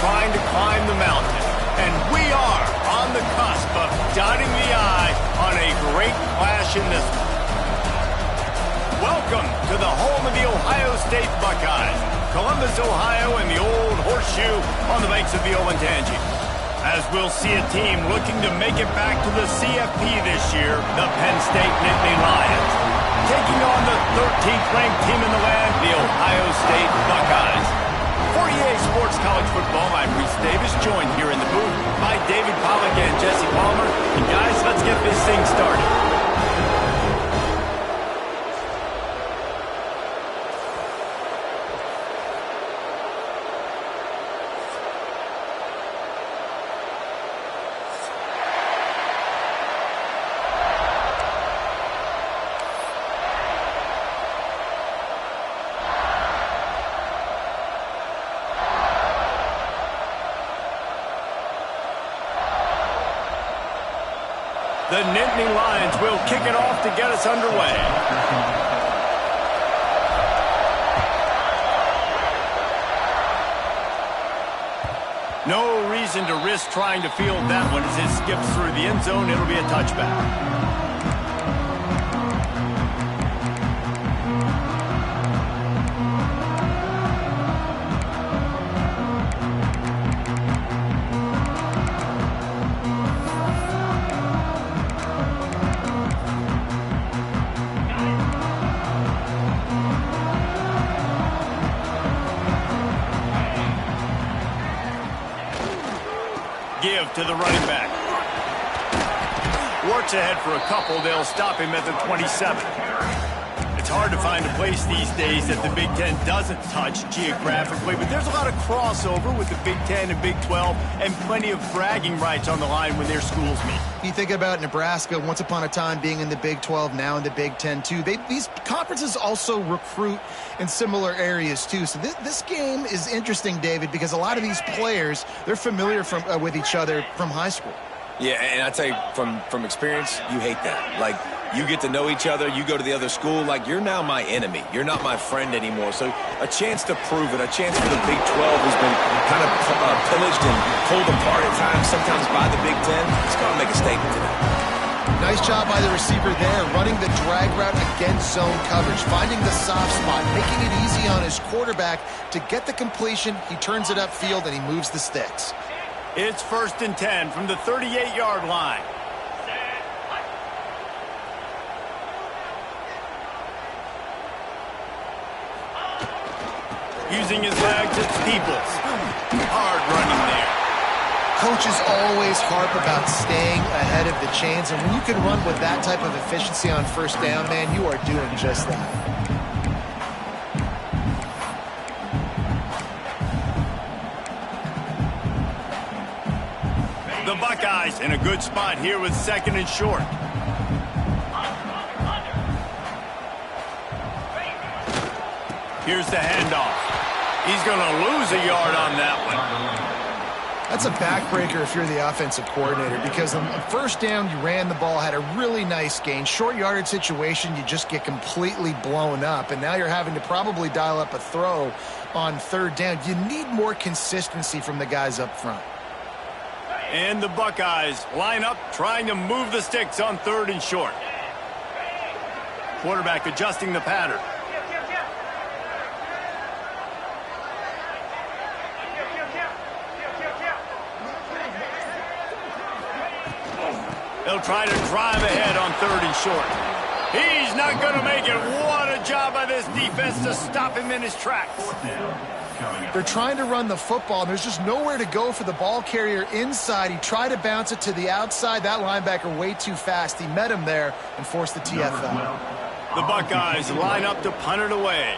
trying to climb the mountain. And we are on the cusp of dotting the I on a great clash in this one. Welcome to the home of the Ohio State Buckeyes, Columbus, Ohio, and the old horseshoe on the banks of the Ncaa. As we'll see a team looking to make it back to the CFP this year, the Penn State Nittany Lions, taking on the 13th ranked team in the land, the Ohio State Buckeyes. For EA Sports College Football, I'm Reese Davis, joined here in the booth by David Pollack and Jesse Palmer. And guys, let's get this thing started. The Nittany Lions will kick it off to get us underway. No reason to risk trying to field that one as it skips through the end zone. It'll be a touchback. Give to the running back. Works ahead for a couple. They'll stop him at the 27. It's hard to find a place these days that the Big Ten doesn't touch geographically, but there's a lot of crossover with the Big Ten and Big 12 and plenty of bragging rights on the line when their schools meet. You think about Nebraska, once upon a time being in the Big 12, now in the Big 10 too. These conferences also recruit in similar areas too. So this game is interesting, David, because a lot of these players, they're familiar with each other from high school. Yeah, and I tell you, from experience, you hate that. Like, you get to know each other, you go to the other school, like, you're now my enemy. You're not my friend anymore. So a chance to prove it, a chance for the Big 12, who's been kind of pillaged and pulled apart at times, sometimes by the Big 10. It's going to make a statement today. Nice job by the receiver there, running the drag route against zone coverage, finding the soft spot, making it easy on his quarterback to get the completion. He turns it upfield, and he moves the sticks. It's 1st and 10 from the 38-yard line. Using his legs, it's Peoples. Hard running there. Coaches always harp about staying ahead of the chains, and when you can run with that type of efficiency on 1st down, man, you are doing just that. The Buckeyes in a good spot here with 2nd and short. Here's the handoff. He's going to lose a yard on that one. That's a backbreaker if you're the offensive coordinator, because on 1st down, you ran the ball, had a really nice gain. Short yardage situation, you just get completely blown up, and now you're having to probably dial up a throw on 3rd down. You need more consistency from the guys up front. And the Buckeyes line up, trying to move the sticks on 3rd and short. Quarterback adjusting the pattern. They'll try to drive ahead on 3rd and short. He's not going to make it. What a job by this defense to stop him in his tracks. They're trying to run the football, and there's just nowhere to go for the ball carrier inside. He tried to bounce it to the outside. That linebacker way too fast. He met him there and forced the TFL. The Buckeyes line up to punt it away.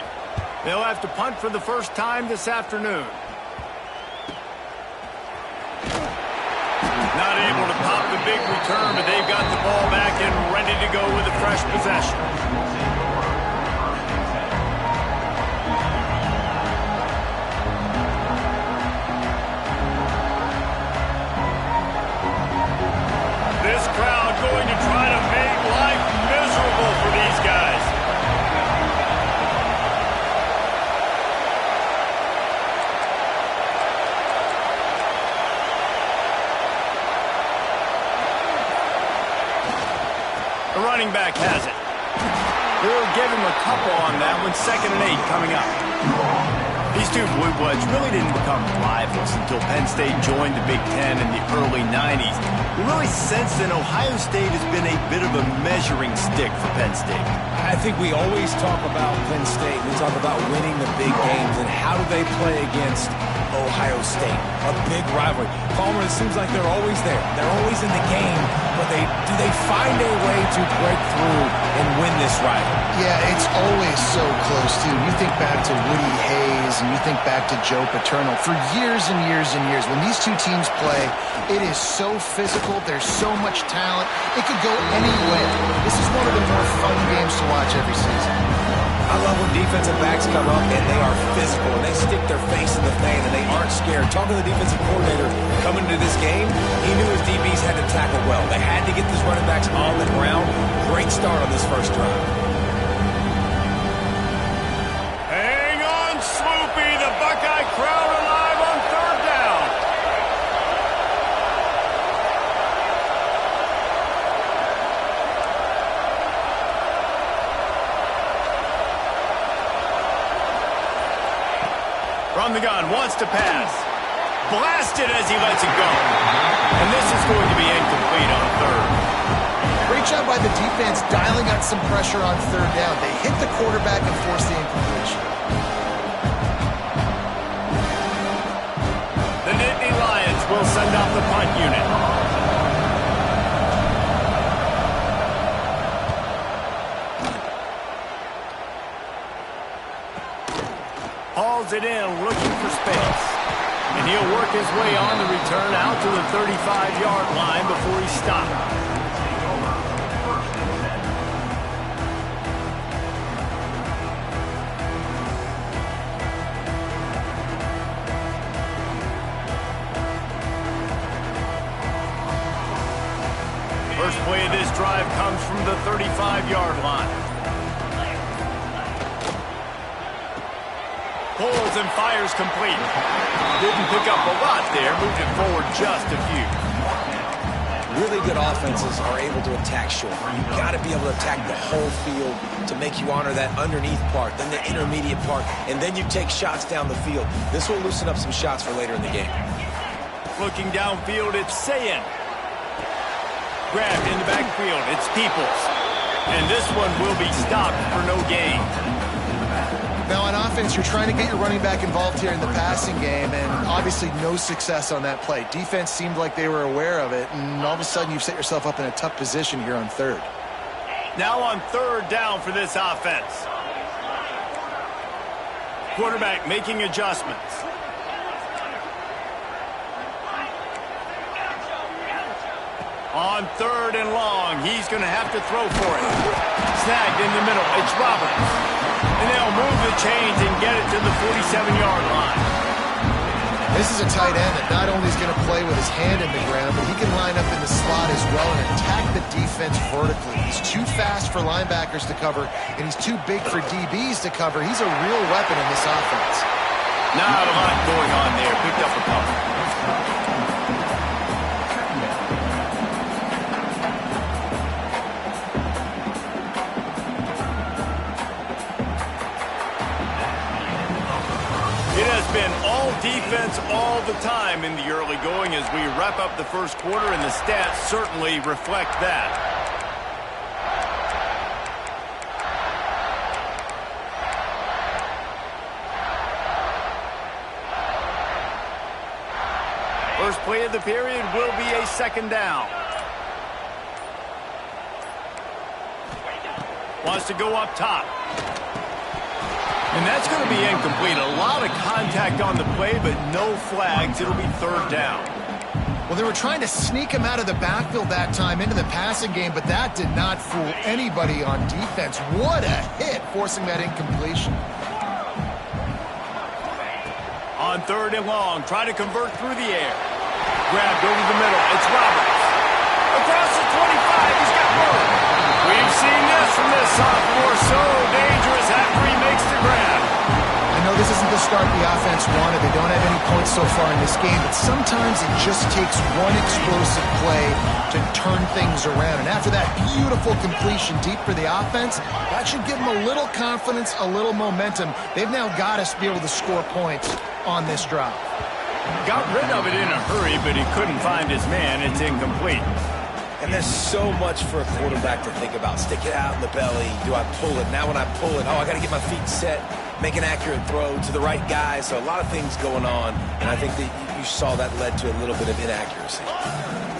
They'll have to punt for the first time this afternoon. Not able to pop the big return, but they've got the ball back and ready to go with a fresh possession. This crowd going to try to make life miserable for these guys. The running back has it. We'll give him a couple on that one. 2nd and 8 coming up. These two Blue Bloods really didn't become rivals until Penn State joined the Big Ten in the early 90s. We really sense that Ohio State has been a bit of a measuring stick for Penn State. I think we always talk about Penn State. We talk about winning the big games and how do they play against Ohio State, a big rivalry. Palmer, it seems like they're always there. They're always in the game, but do they find a way to break through and win this rivalry? Yeah, it's always so close, too. You think back to Woody Hayes and you think back to Joe Paterno. For years and years and years, when these two teams play, it is so physical. There's so much talent. It could go any way. This is one of the more fun games to watch every season. I love when defensive backs come up and they are physical and they stick their face in the fan and they aren't scared. Talking to the defensive coordinator coming into this game, he knew his DBs had to tackle well. They had to get these running backs on the ground. Great start on this first drive. Hang on, Swoopy. The Buckeye crowd alive on 3rd down. From the gun, wants to pass. Blasted as he lets it go. And this is going to be incomplete on 3rd. Great job by the defense dialing up some pressure on 3rd down. They hit the quarterback and forced the incompletion. The Nittany Lions will send out the punt unit. Hauls it in, looking for space. And he'll work his way on the return out to the 35-yard line before he stops. First play of this drive comes from the 35-yard line. Pulls and fires complete. Didn't pick up a lot there, moved it forward just a few. Really good offenses are able to attack short. You've got to be able to attack the whole field to make you honor that underneath part, then the intermediate part, and then you take shots down the field. This will loosen up some shots for later in the game. Looking downfield, it's Ncaa. Grabbed in the backfield, it's Peoples. And this one will be stopped for no gain. Now, on offense, you're trying to get your running back involved here in the passing game, and obviously no success on that play. Defense seemed like they were aware of it, and all of a sudden you've set yourself up in a tough position here on 3rd. Now on 3rd down for this offense. Quarterback making adjustments. On 3rd and long, he's going to have to throw for it. Snagged in the middle, it's Roberts. And they'll move the chains and get it to the 47-yard line. This is a tight end that not only is going to play with his hand in the ground, but he can line up in the slot as well and attack the defense vertically. He's too fast for linebackers to cover, and he's too big for DBs to cover. He's a real weapon in this offense. Not a lot going on there. Picked up a couple. It has been all defense all the time in the early going as we wrap up the first quarter, and the stats certainly reflect that. First play of the period will be a 2nd down. Wants to go up top. And that's going to be incomplete. A lot of contact on the play, but no flags. It'll be 3rd down. Well, they were trying to sneak him out of the backfield that time into the passing game, but that did not fool anybody on defense. What a hit, forcing that incompletion. On 3rd and long, trying to convert through the air. Grabbed over the middle. It's Roberts. Across the 25, he's got room. We've seen this from this sophomore. So dangerous after he makes the grab. I know this isn't the start the offense wanted. They don't have any points so far in this game, but sometimes it just takes one explosive play to turn things around. And after that beautiful completion deep for the offense, that should give them a little confidence, a little momentum. They've now got us to be able to score points on this drive. Got rid of it in a hurry, but he couldn't find his man. It's incomplete. And there's so much for a quarterback to think about. Stick it out in the belly. Do I pull it? Now when I pull it, I got to get my feet set, make an accurate throw to the right guy. So a lot of things going on, and I think that you saw that led to a little bit of inaccuracy.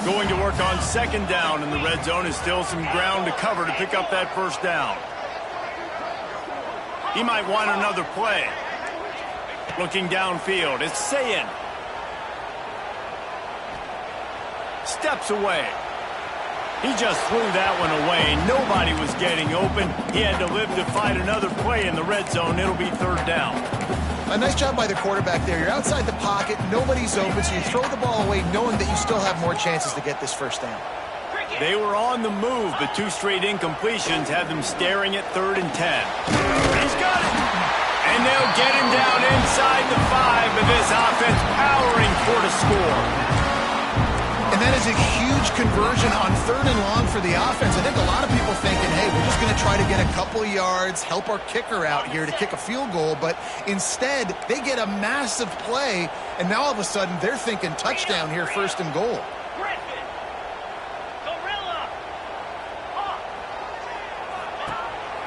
Going to work on second down in the red zone is still some ground to cover to pick up that first down. He might want another play. Looking downfield, it's Ncaa. Steps away. He just threw that one away. Nobody was getting open. He had to live to fight another play in the red zone. It'll be third down. A nice job by the quarterback there. You're outside the pocket. Nobody's open, so you throw the ball away knowing that you still have more chances to get this first down. They were on the move, but two straight incompletions had them staring at 3rd and 10. He's got it. And they'll get him down inside the 5, but this offense powering for the score. And that is a huge conversion on 3rd and long for the offense. I think a lot of people thinking, hey, we're just going to try to get a couple yards, help our kicker out here to kick a field goal. But instead, they get a massive play, and now all of a sudden they're thinking touchdown here, 1st and goal.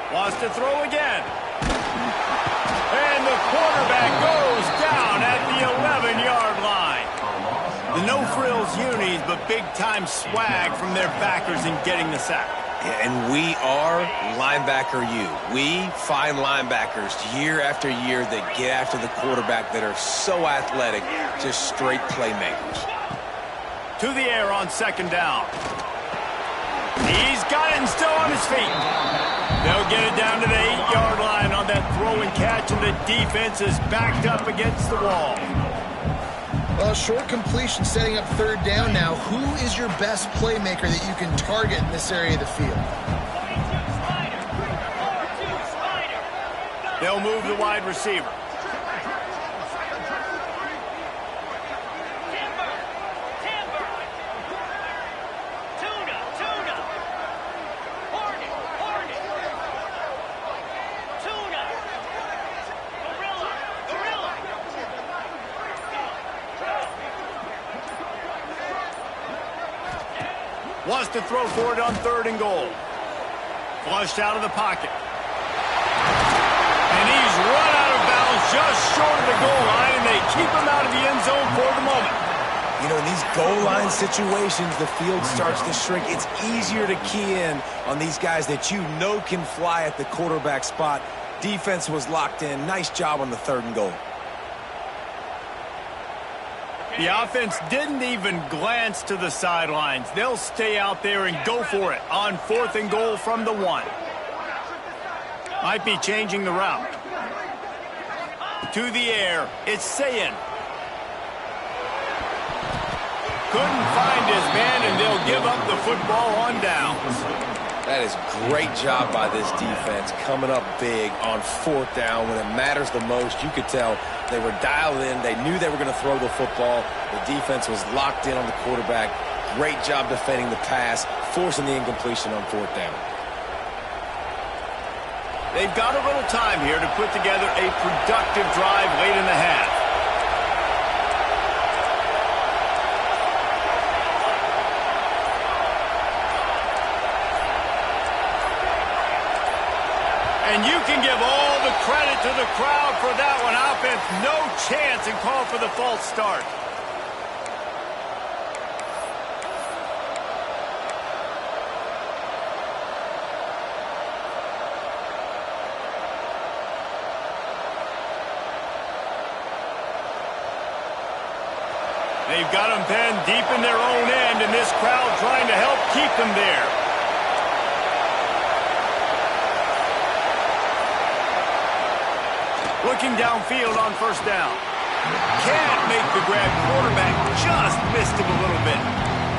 Wants to throw again. And the quarterback goes down at the 11-yard line. The no-frills unis, but big-time swag from their backers in getting the sack. Yeah, and we are linebacker U. We find linebackers year after year that get after the quarterback that are so athletic, just straight playmakers. To the air on second down. He's got it and still on his feet. They'll get it down to the 8-yard line on that throw and catch, and the defense is backed up against the wall. Well, short completion setting up 3rd down now. Who is your best playmaker that you can target in this area of the field? They'll move the wide receiver. Wants to throw for it on 3rd and goal. Flushed out of the pocket. And he's run out of bounds just short of the goal line, and they keep him out of the end zone for the moment. You know, in these goal line situations, the field starts to shrink. It's easier to key in on these guys that you know can fly at the quarterback spot. Defense was locked in. Nice job on the 3rd and goal. The offense didn't even glance to the sidelines. They'll stay out there and go for it on 4th and goal from the 1. Might be changing the route. To the air, it's Ncaa. Couldn't find his man, and they'll give up the football on downs. That is great job by this defense, coming up big on 4th down when it matters the most. You could tell they were dialed in. They knew they were going to throw the football. The defense was locked in on the quarterback. Great job defending the pass, forcing the incompletion on 4th down. They've got a little time here to put together a productive drive late in the half. And you can give all the credit to the crowd for that one. Offense, no chance, and call for the false start. They've got them penned deep in their own end, and this crowd trying to help keep them there. Looking downfield on 1st down. Can't make the grab. Quarterback just missed him a little bit.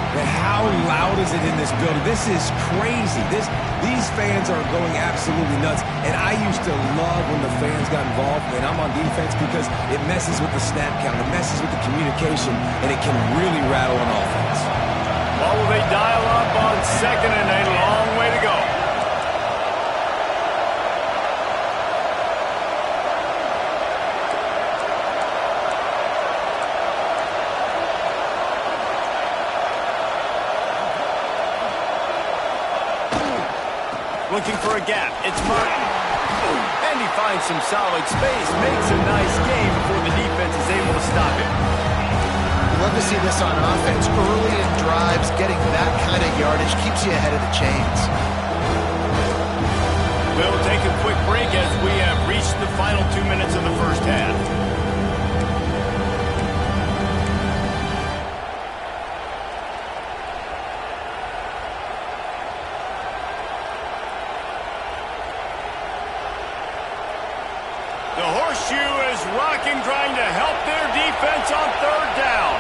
And how loud is it in this building? This is crazy. These fans are going absolutely nuts. And I used to love when the fans got involved when I'm on defense because it messes with the snap count, it messes with the communication, and it can really rattle an offense. Well, will they dial up on second and a long way to go? Looking for a gap. It's Martin. And he finds some solid space. Makes a nice game before the defense is able to stop him. Love to see this on offense. Early in drives, getting that kind of yardage keeps you ahead of the chains. We'll take a quick break as we have reached the final 2 minutes of the first half. The horseshoe is rocking, trying to help their defense on third down.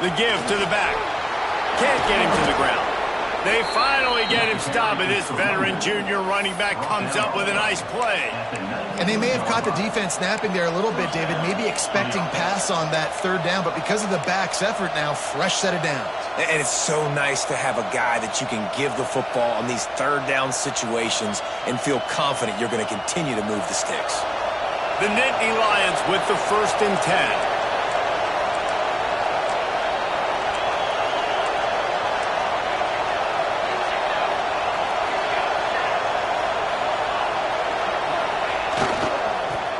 The give to the back. Can't get him to the ground. They finally get him stopped, but this veteran junior running back comes up with a nice play. And they may have caught the defense snapping there a little bit, David, maybe expecting pass on that third down, but because of the back's effort now, fresh set of downs. And it's so nice to have a guy that you can give the football on these third down situations and feel confident you're going to continue to move the sticks. The Nittany Lions with the 1st and 10.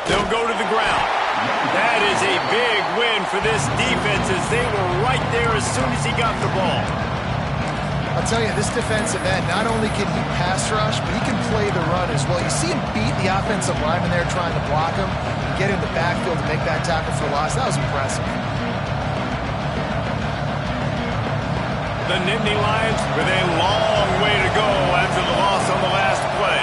They'll go to the ground. That is a big win for this defense as they were right there as soon as he got the ball. I'll tell you, this defensive end, not only can he pass rush, but he can play the run as well. You see him beat the offensive lineman there trying to block him, get in the backfield to make that tackle for loss. That was impressive. The Nittany Lions with a long way to go after the loss on the last play.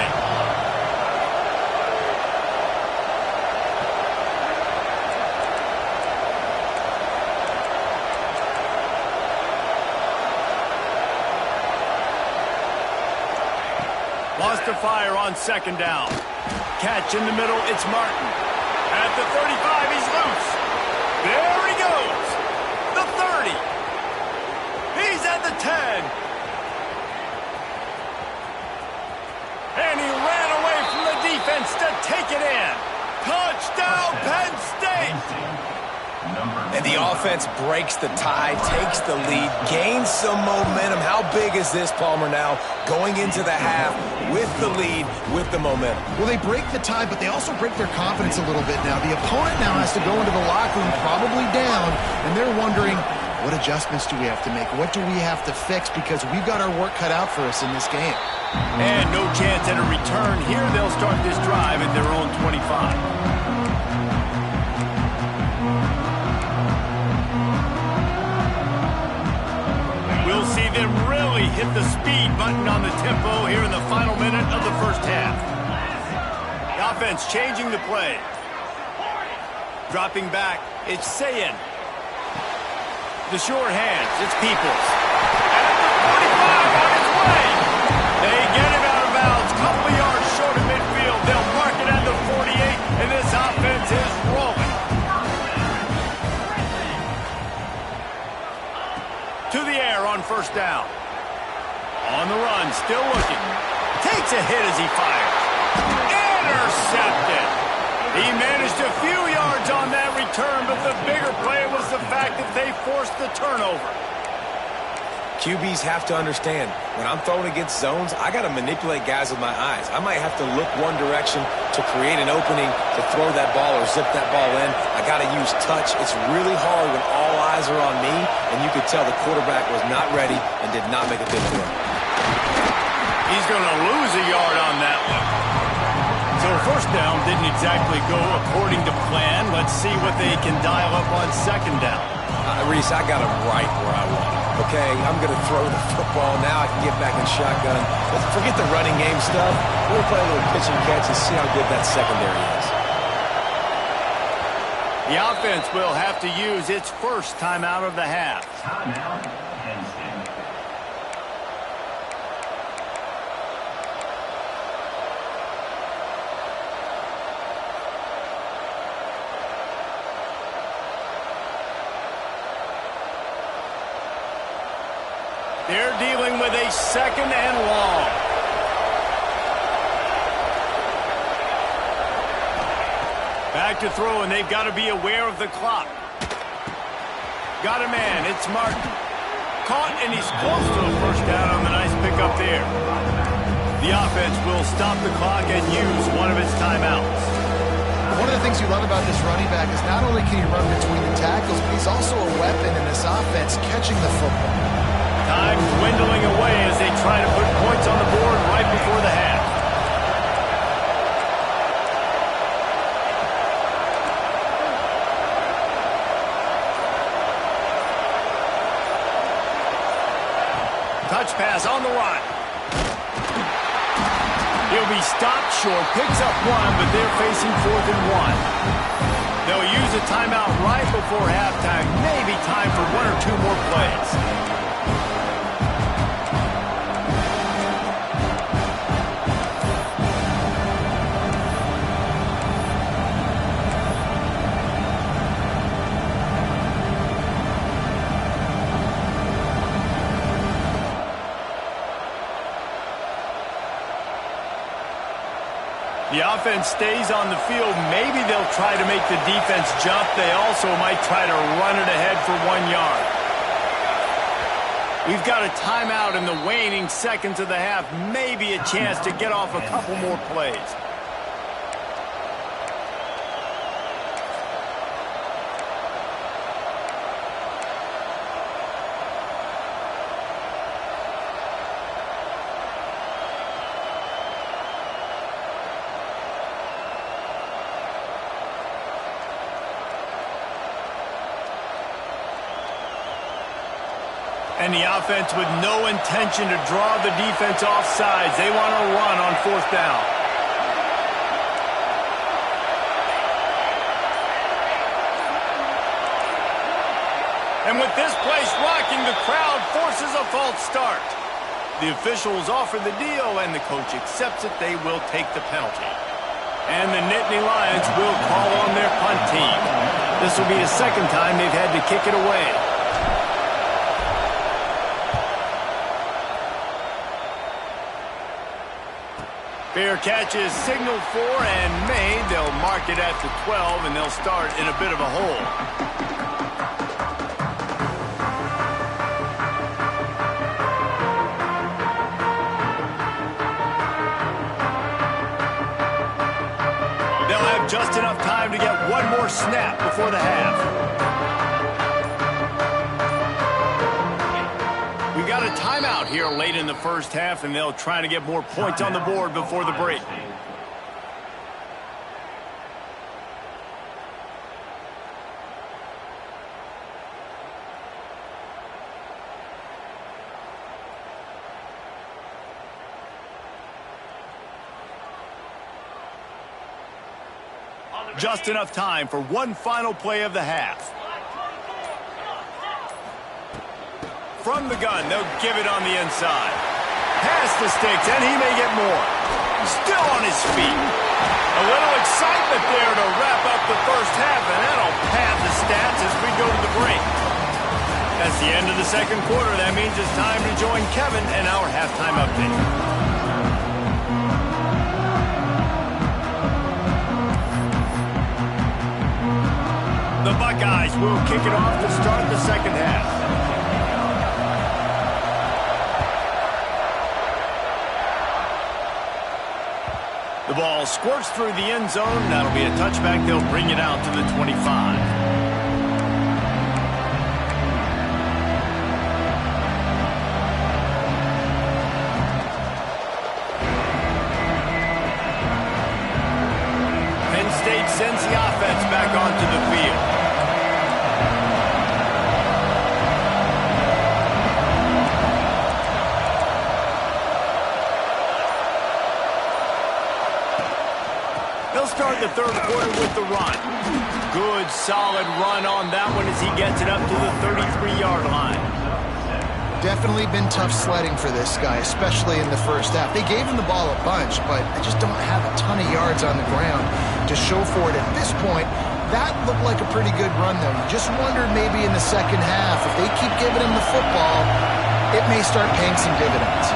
Lost to fire on 2nd down. Catch in the middle, it's Martin. At the 35, he's loose. There he goes. The 30. He's at the 10. And he ran away from the defense to take it in. Touchdown, Penn State. And the offense breaks the tie, takes the lead, gains some momentum. How big is this, Palmer, now going into the half with the lead, with the momentum? Well, they break the tie, but they also break their confidence a little bit now. The opponent now has to go into the locker room probably down, and they're wondering, what adjustments do we have to make? What do we have to fix? Because we've got our work cut out for us in this game. And no chance at a return here. They'll start this drive at their own 25. We'll see them really hit the speed button on the tempo here in the final minute of the first half. The offense changing the play. Dropping back, it's Ncaa. The short hands, it's Peoples. At the 45 on its way. They get him out of bounds, couple of yards short of midfield. They'll mark it at the 48, and this offense is rolling. To the air on 1st down. On the run, still looking. Takes a hit as he fires. Intercepted. He managed a few yards on that return, but the bigger play was the fact that they forced the turnover. QBs have to understand, when I'm throwing against zones, I got to manipulate guys with my eyes. I might have to look one direction to create an opening to throw that ball or zip that ball in. I got to use touch. It's really hard when all eyes are on me, and you could tell the quarterback was not ready and did not make a good throw. He's going to lose a yard on that one. So 1st down didn't exactly go according to plan. Let's see what they can dial up on 2nd down. Reese, I got him right where I want him. Okay, I'm going to throw the football. Now I can get back in shotgun. Forget the running game stuff. We're going to play a little pitch and catch and see how good that secondary is. The offense will have to use its first timeout of the half. They're dealing with a second and long. Back to throw, and they've got to be aware of the clock. Got a man. It's Martin. Caught, and he's close to a first down on the nice pickup there. The offense will stop the clock and use one of its timeouts. One of the things you love about this running back is not only can he run between the tackles, but he's also a weapon in this offense catching the football. Time dwindling away as they try to put points on the board right before the half. Touch pass on the run. He'll be stopped short, picks up one, but they're facing 4th and 1. They'll use a timeout right before halftime. Maybe time for 1 or 2 more plays. The offense stays on the field. Maybe they'll try to make the defense jump. They also might try to run it ahead for 1 yard. We've got a timeout in the waning seconds of the half. Maybe a chance to get off a couple more plays. And the offense with no intention to draw the defense off sides. They want to run on 4th down. And with this place rocking, the crowd forces a false start. The officials offer the deal, and the coach accepts it. They will take the penalty. And the Nittany Lions will call on their punt team. This will be the second time they've had to kick it away. Fair catch is signaled for and made. They'll mark it at the 12, and they'll start in a bit of a hole. They'll have just enough time to get one more snap before the half. We've got a timeout here late in the first half, and they'll try to get more points on the board before the break. Just enough time for one final play of the half. From the gun, they'll give it on the inside. Past the sticks, and he may get more. Still on his feet. A little excitement there to wrap up the first half, and that'll pad the stats as we go to the break. That's the end of the second quarter. That means it's time to join Kevin and our halftime update. The Buckeyes will kick it off to start the second half. The ball squirts through the end zone. That'll be a touchback. They'll bring it out to the 25. Penn State sends the offense back onto the field. third quarter with the run. Good, solid run on that one as he gets it up to the 33-yard line. Definitely been tough sledding for this guy, especially in the first half. They gave him the ball a bunch, but they just don't have a ton of yards on the ground to show for it at this point. That looked like a pretty good run, though. You just wondered maybe in the second half, if they keep giving him the football, it may start paying some dividends.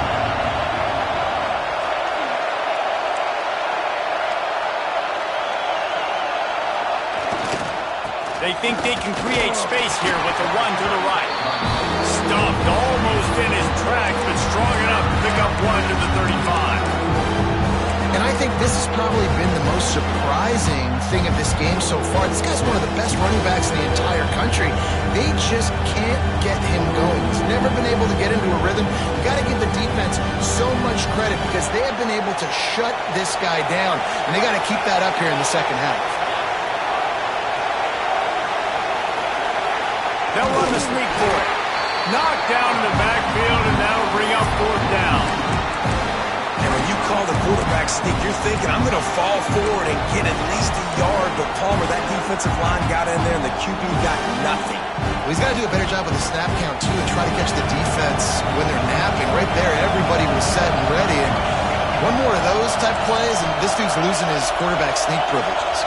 They think they can create space here with the run to the right. Stuffed almost in his tracks, but strong enough to pick up one to the 35. And I think this has probably been the most surprising thing of this game so far. This guy's one of the best running backs in the entire country. They just can't get him going. He's never been able to get into a rhythm. You got to give the defense so much credit because they have been able to shut this guy down, and they got to keep that up here in the second half. They'll run the sneak for it. Knocked down in the backfield, and that'll bring up fourth down. And when you call the quarterback sneak, you're thinking, I'm going to fall forward and get at least a yard. But Palmer, that defensive line got in there, and the QB got nothing. Well, he's got to do a better job with the snap count, too, and try to catch the defense when they're napping. Right there, everybody was set and ready. And one more of those type plays, and this dude's losing his quarterback sneak privileges.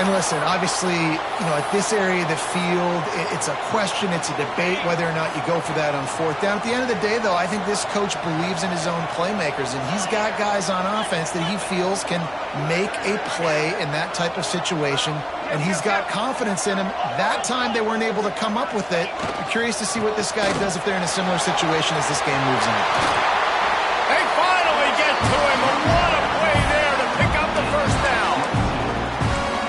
And listen, obviously, at this area of the field, it's a question, it's a debate whether or not you go for that on fourth down. At the end of the day, though, I think this coach believes in his own playmakers, and he's got guys on offense that he feels can make a play in that type of situation, and he's got confidence in him. That time, they weren't able to come up with it. I'm curious to see what this guy does if they're in a similar situation as this game moves on. They finally get to him, and what a play there to pick up the first down.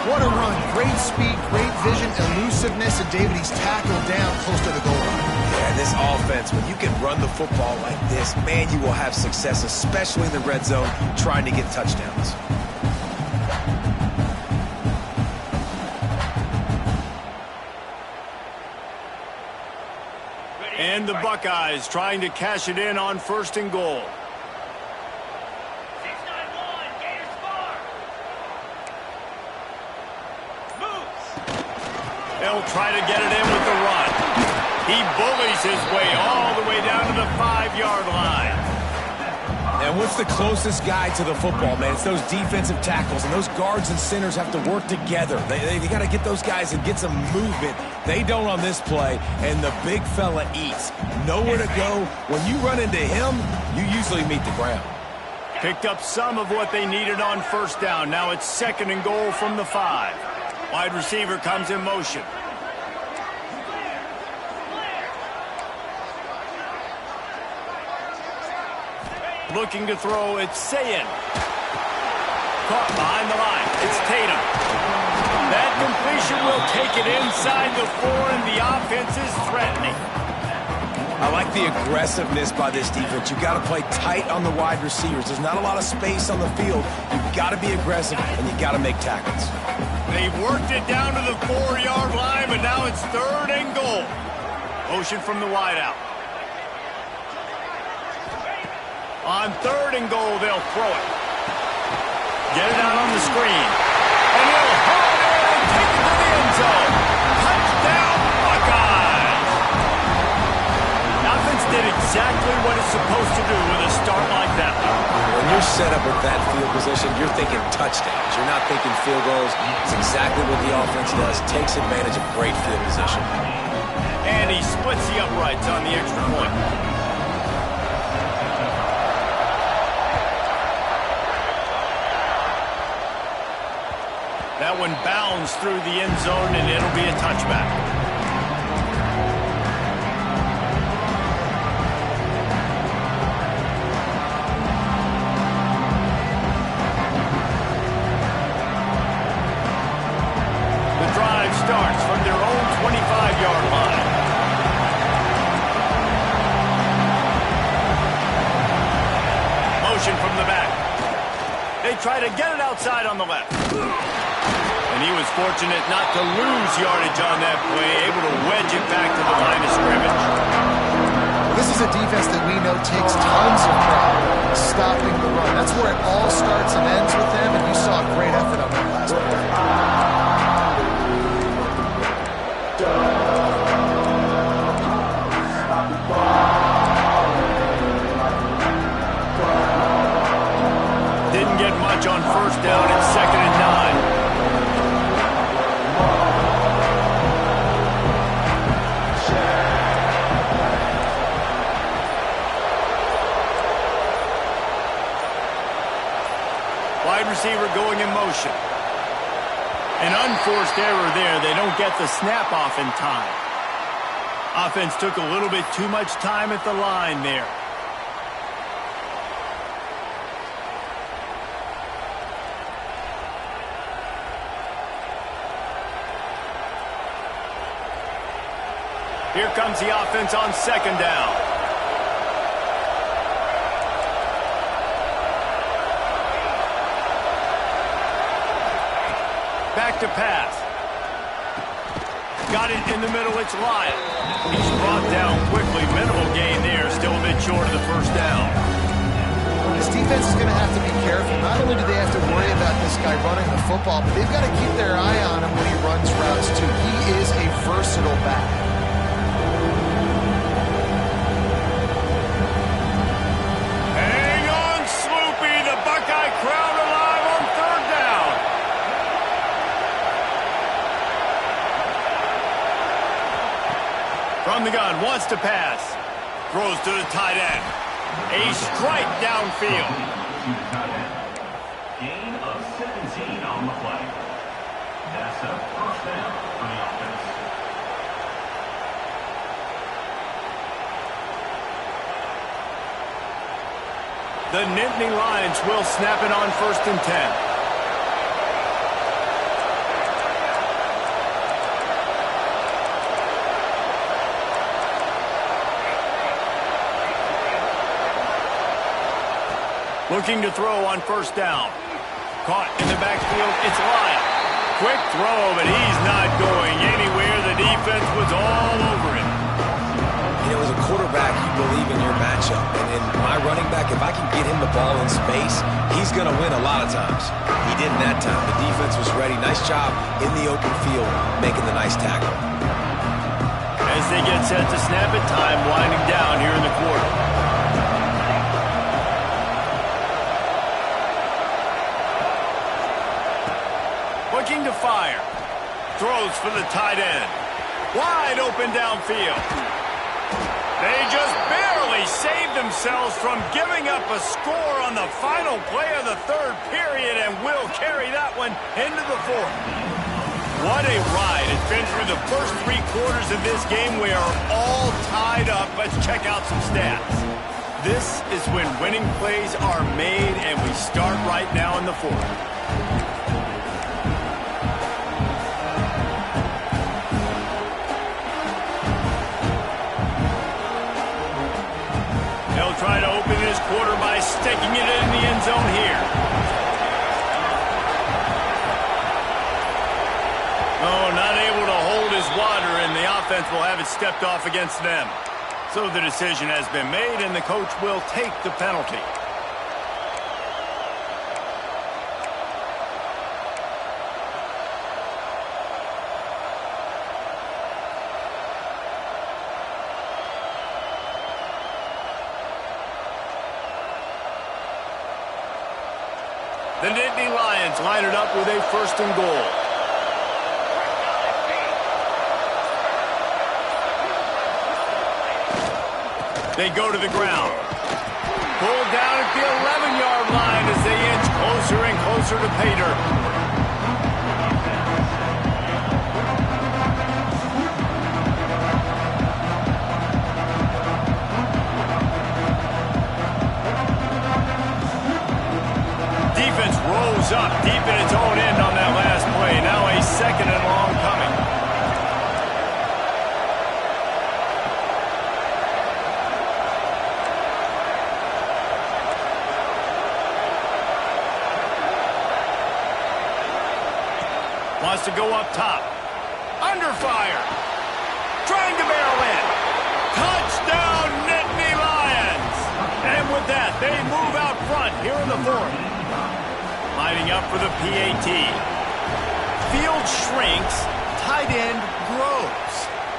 What a run. Great speed, great vision, elusiveness, and David, he's tackled down close to the goal line. Yeah, this offense, when you can run the football like this, man, you will have success, especially in the red zone, trying to get touchdowns. And the Buckeyes trying to cash it in on first and goal. They'll try to get it in with the run. He bullies his way all the way down to the 5-yard line. And what's the closest guy to the football, man? It's those defensive tackles, and those guards and centers have to work together. They got to get those guys and get some movement. They don't on this play, and the big fella eats. Nowhere to go. When you run into him, you usually meet the ground. Picked up some of what they needed on first down. Now it's second and goal from the 5. Wide receiver comes in motion. Looking to throw, it's Ncaa. Caught behind the line. It's Tatum. That completion will take it inside the 4, and the offense is threatening. I like the aggressiveness by this defense. You've got to play tight on the wide receivers. There's not a lot of space on the field. You've got to be aggressive, and you've got to make tackles. They've worked it down to the 4-yard line, but now it's third and goal. Motion from the wideout. On third and goal, they'll throw it. Get it out on the screen. And he'll haul it in and take it to the end zone. Touchdown, Buckeyes! Offense did exactly what it's supposed to do with a start like that. When you're set up with that field position, you're thinking touchdowns. You're not thinking field goals. It's exactly what the offense does. Takes advantage of great field position. And he splits the uprights on the extra point. That one bounds through the end zone, and it'll be a touchback. The drive starts from their own 25-yard line. Motion from the back. They They try to get it outside on the left. And he was fortunate not to lose yardage on that play, able to wedge it back to the line of scrimmage. This is a defense that we know takes tons of pride stopping the run. That's where it all starts and ends with them, and you saw a great effort on that last play. Didn't get much on first down and 2nd and 9. Wide receiver going in motion. An unforced error there. They don't get the snap off in time. Offense took a little bit too much time at the line there. Here comes the offense on 2nd down. Back to pass. Got it in the middle, it's Lyon. He's brought down quickly. Minimal gain there, still a bit short of the first down. This defense is going to have to be careful. Not only do they have to worry about this guy running the football, but they've got to keep their eye on him when he runs routes too. He is a versatile back. Hang on, Sloopy. The Buckeye crowd alive on 3rd down. From the gun, wants to pass. Throws to the tight end. A strike downfield. Gain of 17 on the play. That's a first down for the offense. The Nittany Lions will snap it on 1st and 10. Looking to throw on 1st down. Caught in the backfield, it's Lyon. Quick throw, but he's not going anywhere. The defense was all over him. You know, as a quarterback, you believe in your matchup. And in my running back, if I can get him the ball in space, he's going to win a lot of times. He didn't that time. The defense was ready. Nice job in the open field, making the nice tackle. As they get set to snap it, time winding down here in the quarter. Looking to fire. Throws for the tight end. Wide open downfield. They just barely saved themselves from giving up a score on the final play of the 3rd period and will carry that one into the 4th. What a ride. It's been through the first 3 quarters of this game. We are all tied up. Let's check out some stats. This is when winning plays are made, and we start right now in the 4th. Try to open this quarter by sticking it in the end zone here. Oh, not able to hold his water, and the offense will have it stepped off against them. So the decision has been made, and the coach will take the penalty. The Nittany Lions line it up with a 1st and goal. They go to the ground. Pulled down at the 11-yard line as they inch closer and closer to pay dirt. Defense rolls up deep in its own end on that last play. Now a 2nd and long coming. has to go up top. Under fire. Trying to barrel in. Touchdown, Nittany Lions! And with that, they move out front here in the fourth. Lining up for the PAT. Field shrinks, tight end grows.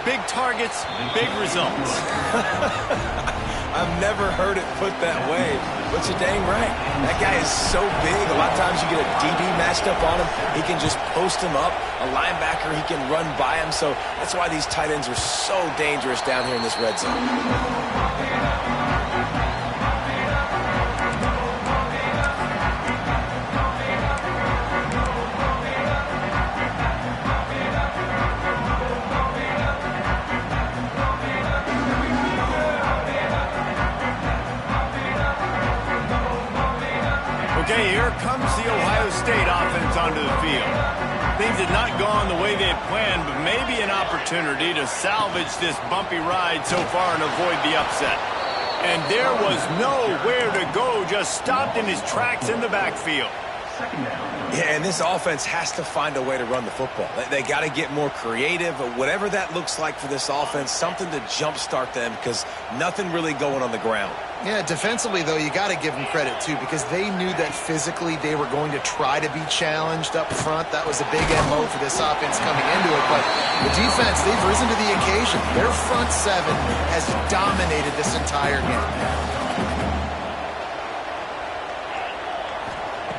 Big targets, big results. I've never heard it put that way, but you're dang right. That guy is so big. A lot of times you get a DB matched up on him. He can just post him up. A linebacker, he can run by him. So that's why these tight ends are so dangerous down here in this red zone. Okay, here comes the Ohio State offense onto the field. Things had not gone the way they had planned, but maybe an opportunity to salvage this bumpy ride so far and avoid the upset. And there was nowhere to go, just stopped in his tracks in the backfield. Yeah, and this offense has to find a way to run the football. They got to get more creative, whatever that looks like for this offense, something to jumpstart them because nothing really going on the ground. Yeah, defensively, though, you got to give them credit, too, because they knew that physically they were going to try to be challenged up front. That was a big MO for this offense coming into it. But the defense, they've risen to the occasion. Their front seven has dominated this entire game.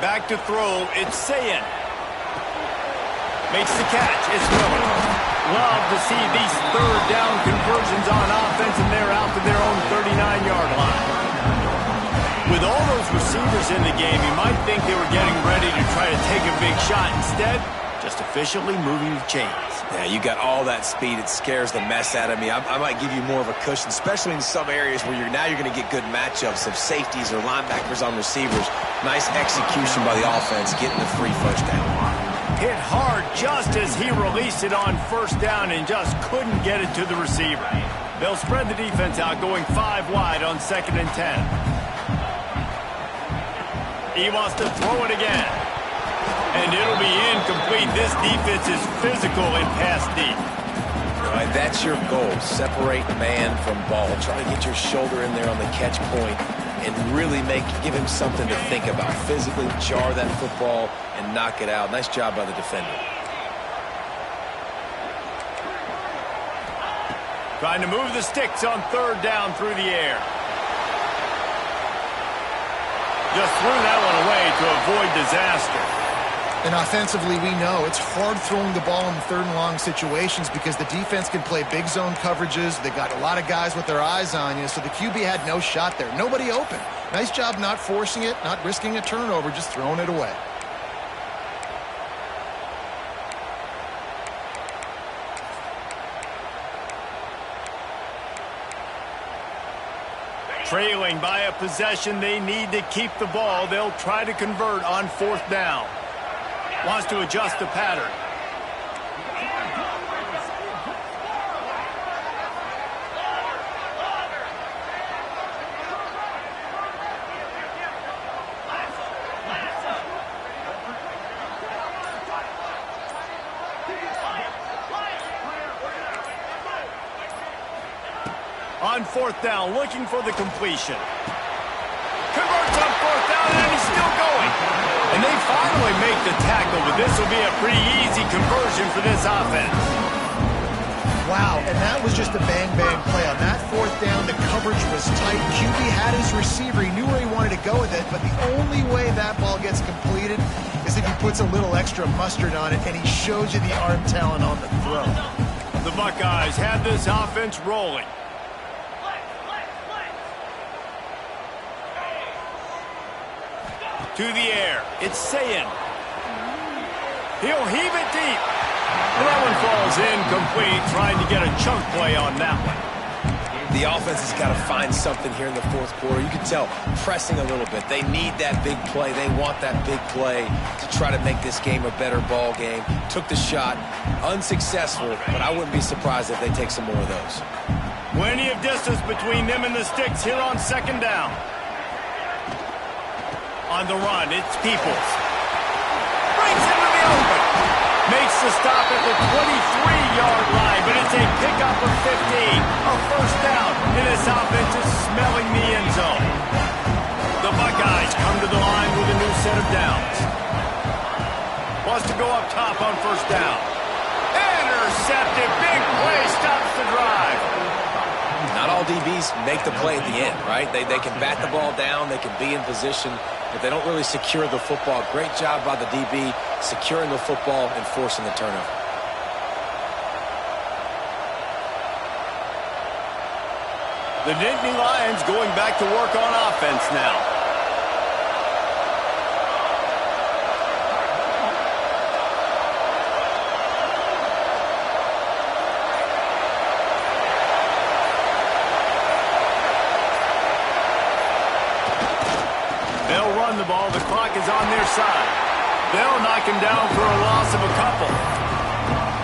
Back to throw, it's Ncaa. Makes the catch, it's Miller. Love to see these third down conversions on offense, and they're out to their own 39-yard line. With all those receivers in the game, you might think they were getting ready to try to take a big shot. Instead, just efficiently moving the chains. Yeah, you got all that speed. It scares the mess out of me. I might give you more of a cushion, especially in some areas where you're going to get good matchups of safeties or linebackers on receivers. Nice execution by the offense, getting the free first down. Hit hard just as he released it on first down and just couldn't get it to the receiver. They'll spread the defense out, going 5 wide on 2nd and 10. He wants to throw it again. And it'll be incomplete. This defense is physical and pass deep. All right, that's your goal. Separate man from ball. Try to get your shoulder in there on the catch point and really give him something to think about. Physically jar that football and knock it out. Nice job by the defender. Trying to move the sticks on 3rd down through the air. Just threw that one away to avoid disaster. And offensively, we know it's hard throwing the ball in 3rd and long situations because the defense can play big zone coverages. They got a lot of guys with their eyes on you, so the QB had no shot there. Nobody open. Nice job not forcing it, not risking a turnover, just throwing it away. Trailing by a possession, they need to keep the ball. They'll try to convert on 4th down. Wants to adjust the pattern. On 4th down, looking for the completion. Converts on 4th down, and he's still going. And they finally make the tackle, but this will be a pretty easy conversion for this offense. Wow, and that was just a bang-bang play. On that 4th down, the coverage was tight. QB had his receiver. He knew where he wanted to go with it, but the only way that ball gets completed is if he puts a little extra mustard on it, and he shows you the arm talent on the throw. The Buckeyes have this offense rolling. To the air, it's Ncaa. He'll heave it deep. And that one falls incomplete, trying to get a chunk play on that one. The offense has got to find something here in the 4th quarter. You can tell, pressing a little bit. They need that big play. They want that big play to try to make this game a better ball game. Took the shot, unsuccessful, but I wouldn't be surprised if they take some more of those. Plenty of distance between them and the sticks here on 2nd down. On the run, it's Peoples. Breaks into the open. Makes to stop at the 23-yard line, but it's a pickup of 15. A first down, and this offense is smelling the end zone. The Buckeyes come to the line with a new set of downs. Wants to go up top on first down. Intercepted. Big play stops the drive. Not all DBs make the play at the end, right? They can bat the ball down. They can be in position. But they don't really secure the football. Great job by the DB securing the football and forcing the turnover. The Nittany Lions going back to work on offense now. They'll run the ball. The clock is on their side. They'll knock him down for a loss of a couple.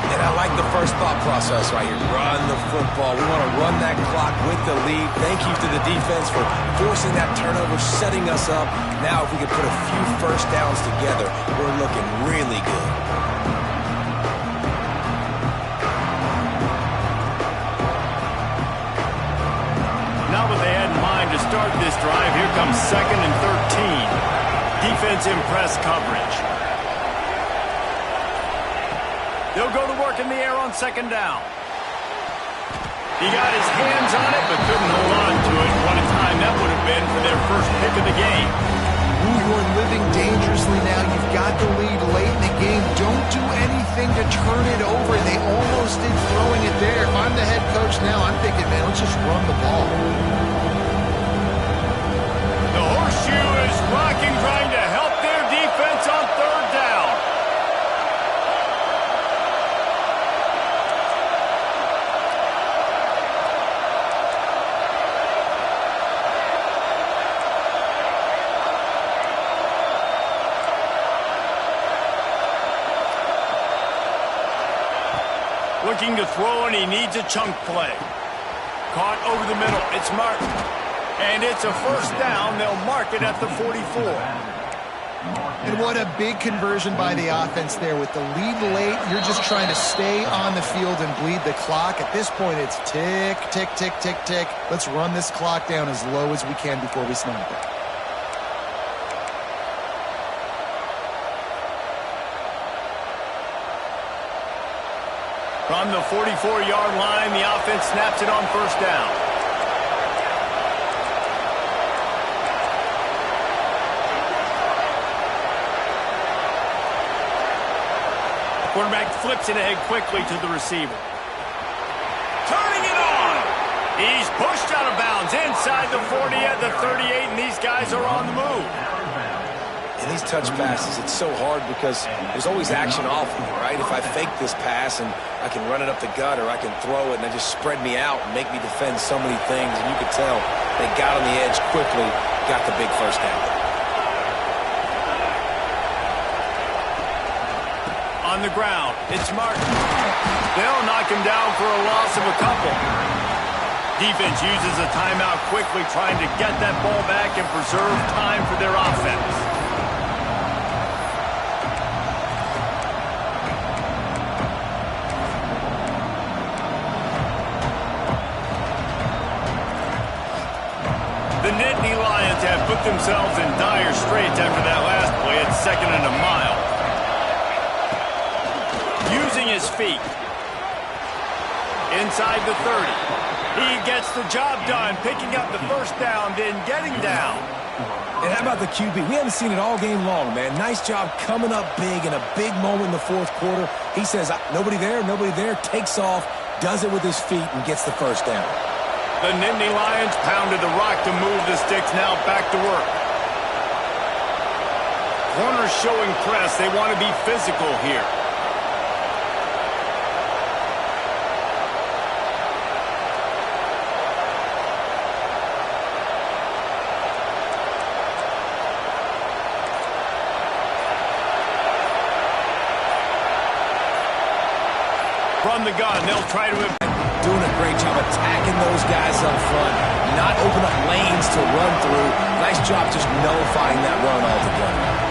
And I like the first thought process right here. Run the football. We want to run that clock with the lead. Thank you to the defense for forcing that turnover, setting us up. Now if we can put a few first downs together, we're looking really good. Now what they had in mind to start this drive, here comes 2nd and 13. Defense in press coverage. They'll go to work in the air on 2nd down. He got his hands on it, but couldn't hold on to it. What a time that would have been for their first pick of the game. You're living dangerously now. You've got the lead late in the game. Don't do anything to turn it over. They almost did throwing it there. If I'm the head coach now, I'm thinking, man, let's just run the ball. The horseshoe is rocking, trying to help their defense on 3rd down. Looking to throw, and he needs a chunk play. Caught over the middle. It's Martin. And it's a first down. They'll mark it at the 44. And what a big conversion by the offense there. With the lead late, you're just trying to stay on the field and bleed the clock. At this point, it's tick, tick, tick, tick, tick. Let's run this clock down as low as we can before we snap it. From the 44-yard line, the offense snaps it on first down. Quarterback flips it ahead quickly to the receiver. Turning it on. He's pushed out of bounds inside the 40 at the 38, and these guys are on the move. And these touch passes, it's so hard because there's always action off of it, right? If I fake this pass and I can run it up the gut or I can throw it and they just spread me out and make me defend so many things, and you could tell they got on the edge quickly, got the big first down. On the ground, it's Martin. They'll knock him down for a loss of a couple. Defense uses a timeout quickly, trying to get that ball back and preserve time for their offense. The Nittany Lions have put themselves in dire straits after that last play at 2nd and a mile. Using his feet. Inside the 30. He gets the job done, picking up the first down, then getting down. And how about the QB? We haven't seen it all game long, man. Nice job coming up big in a big moment in the 4th quarter. He says, nobody there, takes off, does it with his feet, and gets the first down. The Nittany Lions pounded the rock to move the sticks, now back to work. Corners showing press. They want to be physical here. From the gun, they'll try to... Doing a great job attacking those guys up front, not open up lanes to run through. Nice job just nullifying that run altogether.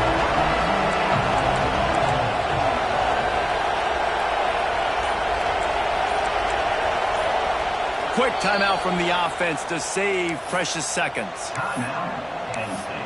quick timeout from the offense to save precious seconds. Timeout, Penn State.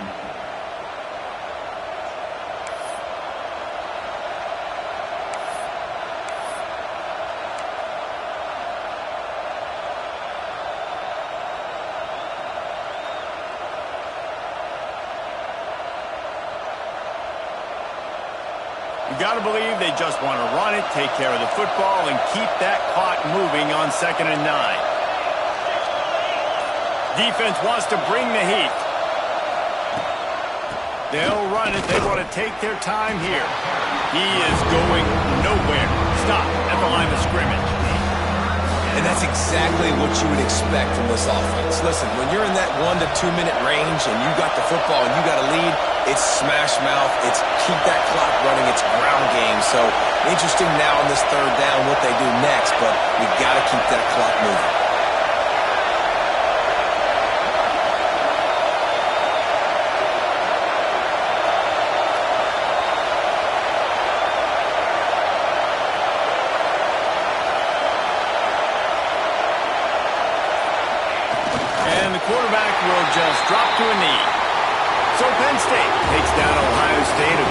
You got to believe they just want to run it, take care of the football, and keep that clock moving on 2nd and 9. Defense wants to bring the heat. They'll run it. They want to take their time here. He is going nowhere. Stop at the line of scrimmage. And that's exactly what you would expect from this offense. Listen, when you're in that 1 to 2 minute range and you got the football and you got a lead, it's smash mouth, it's keep that clock running, it's ground game. So interesting now on this 3rd down what they do next, but we got to keep that clock moving. Quarterback will just drop to a knee. So Penn State takes down Ohio State.